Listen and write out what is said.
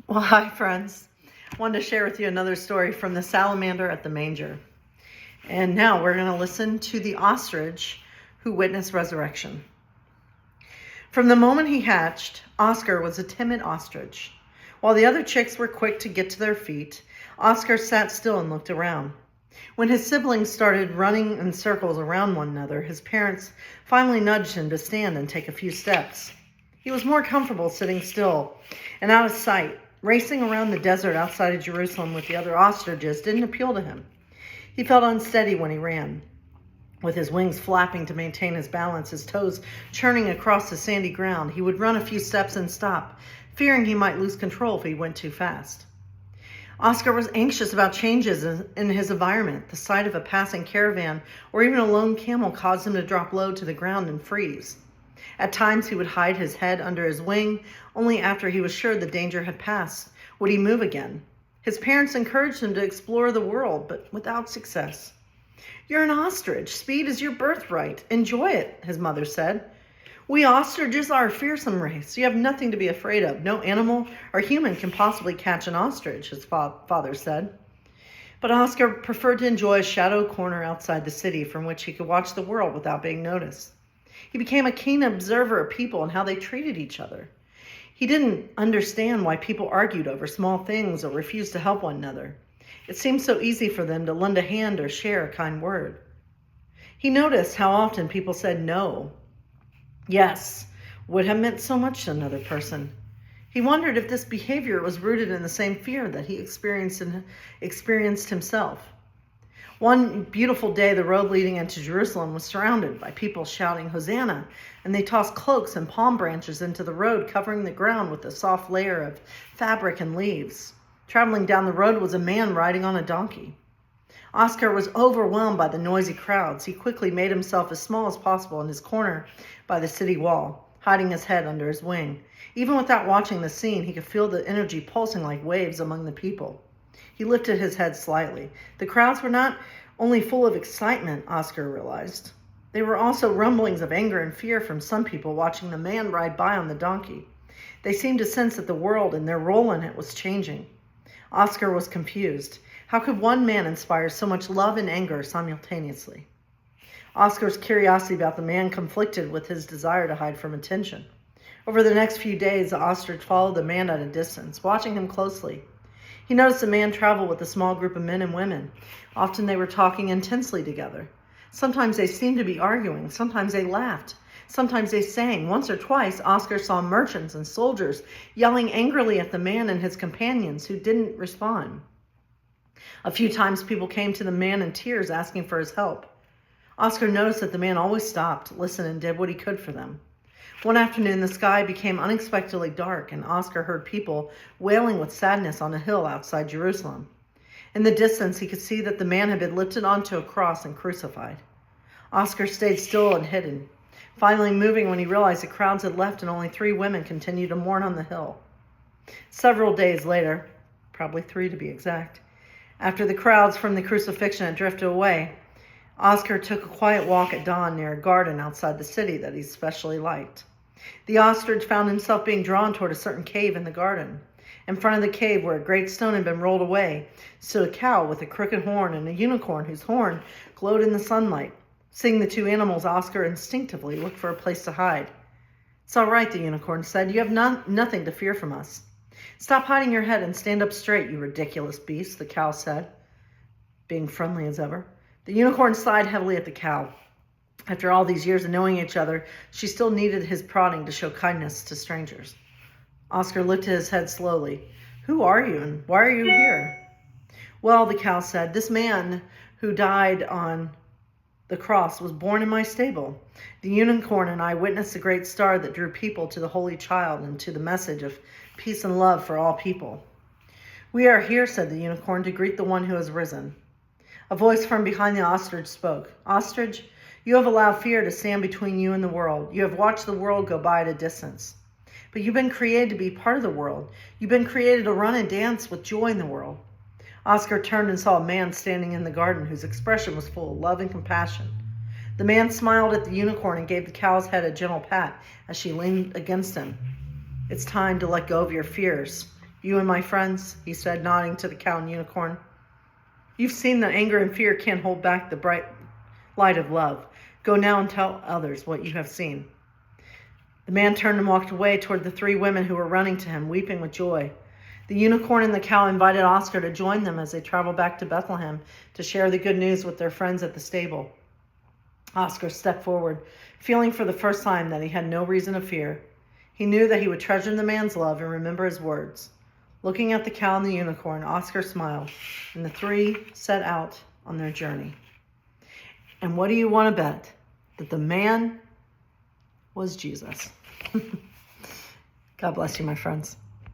Well, hi, friends. I wanted to share with you another story from the salamander at the manger. And now we're going to listen to the ostrich who witnessed resurrection. From the moment he hatched, Oscar was a timid ostrich. While the other chicks were quick to get to their feet, Oscar sat still and looked around. When his siblings started running in circles around one another, his parents finally nudged him to stand and take a few steps. He was more comfortable sitting still and out of sight. Racing around the desert outside of Jerusalem with the other ostriches didn't appeal to him. He felt unsteady when he ran, with his wings flapping to maintain his balance, his toes churning across the sandy ground. He would run a few steps and stop, fearing he might lose control if he went too fast. Oscar was anxious about changes in his environment. The sight of a passing caravan or even a lone camel caused him to drop low to the ground and freeze. At times he would hide his head under his wing. Only after he was sure the danger had passed would he move again. His parents encouraged him to explore the world, but without success. "You're an ostrich. Speed is your birthright. Enjoy it," his mother said. "We ostriches are a fearsome race. You have nothing to be afraid of. No animal or human can possibly catch an ostrich," his father said. But Oscar preferred to enjoy a shadow corner outside the city from which he could watch the world without being noticed. He became a keen observer of people and how they treated each other. He didn't understand why people argued over small things or refused to help one another. It seemed so easy for them to lend a hand or share a kind word. He noticed how often people said no. Yes would have meant so much to another person. He wondered if this behavior was rooted in the same fear that he experienced himself. One beautiful day, the road leading into Jerusalem was surrounded by people shouting, "Hosanna," and they tossed cloaks and palm branches into the road, covering the ground with a soft layer of fabric and leaves. Traveling down the road was a man riding on a donkey. Oscar was overwhelmed by the noisy crowds. He quickly made himself as small as possible in his corner by the city wall, hiding his head under his wing. Even without watching the scene, he could feel the energy pulsing like waves among the people. He lifted his head slightly. The crowds were not only full of excitement, Oscar realized. They were also rumblings of anger and fear from some people watching the man ride by on the donkey. They seemed to sense that the world and their role in it was changing. Oscar was confused. How could one man inspire so much love and anger simultaneously? Oscar's curiosity about the man conflicted with his desire to hide from attention. Over the next few days, the ostrich followed the man at a distance, watching him closely. He noticed the man travel with a small group of men and women. Often they were talking intensely together. Sometimes they seemed to be arguing. Sometimes they laughed. Sometimes they sang. Once or twice, Oscar saw merchants and soldiers yelling angrily at the man and his companions who didn't respond. A few times people came to the man in tears asking for his help. Oscar noticed that the man always stopped, listened, and did what he could for them. One afternoon, the sky became unexpectedly dark, and Oscar heard people wailing with sadness on a hill outside Jerusalem. In the distance, he could see that the man had been lifted onto a cross and crucified. Oscar stayed still and hidden, finally moving when he realized the crowds had left and only 3 women continued to mourn on the hill. Several days later, probably 3 to be exact, after the crowds from the crucifixion had drifted away, Oscar took a quiet walk at dawn near a garden outside the city that he especially liked. The ostrich found himself being drawn toward a certain cave in the garden. In front of the cave, where a great stone had been rolled away, stood a cow with a crooked horn and a unicorn whose horn glowed in the sunlight. Seeing the 2 animals, Oscar instinctively looked for a place to hide. "It's all right," the unicorn said. "You have nothing to fear from us." "Stop hiding your head and stand up straight, you ridiculous beast," the cow said, being friendly as ever. The unicorn sighed heavily at the cow. After all these years of knowing each other, she still needed his prodding to show kindness to strangers. Oscar lifted his head slowly. "Who are you and why are you here?" "Well," the cow said, "this man who died on the cross was born in my stable. The unicorn and I witnessed the great star that drew people to the Holy Child and to the message of peace and love for all people. We are here," said the unicorn, "to greet the one who has risen." A voice from behind the ostrich spoke. "Ostrich, you have allowed fear to stand between you and the world. You have watched the world go by at a distance. But you've been created to be part of the world. You've been created to run and dance with joy in the world." Oscar turned and saw a man standing in the garden whose expression was full of love and compassion. The man smiled at the unicorn and gave the cow's head a gentle pat as she leaned against him. "It's time to let go of your fears. You and my friends, he said, nodding to the cow and unicorn. You've seen that anger and fear can't hold back the bright light of love. Go now and tell others what you have seen. The man turned and walked away toward the three women who were running to him, weeping with joy. The unicorn and the cow invited Oscar to join them as they traveled back to Bethlehem to share the good news with their friends at the stable. Oscar stepped forward, feeling for the first time that he had no reason to fear. He knew that he would treasure the man's love and remember his words. Looking at the cow and the unicorn, Oscar smiled, and the three set out on their journey. And what do you want to bet? That the man was Jesus. God bless you, my friends.